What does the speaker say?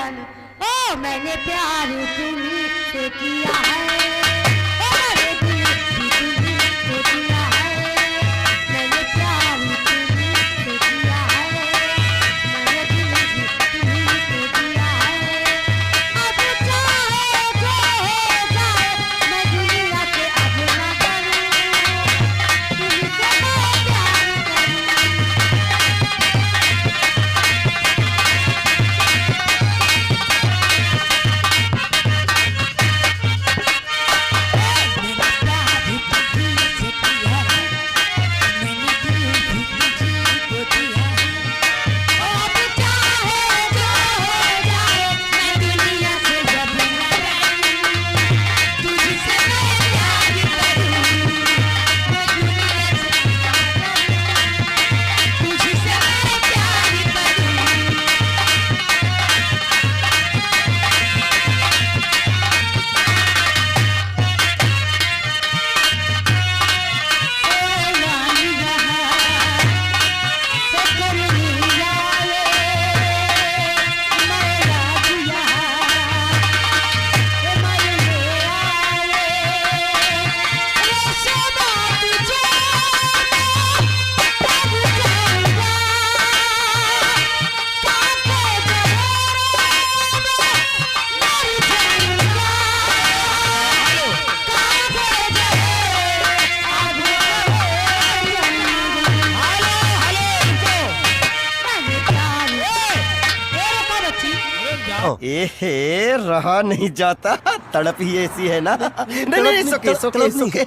जानो, ओ मैंने प्यार तुम्हीं से किया है, ओ मेरे दिल भी तुम्हीं से किया है, मैंने प्यार तुम्हीं से किया है, मेरे दिल भी तुम्हीं से किया है। अब चाहे जो हो जाए मैं दुनिया से अब ना डरूं, तुम्हीं से मैं प्यार करूं। ए रहा नहीं जाता, तड़प ही ऐसी है ना। नहीं नहीं, सुके सुके सुके।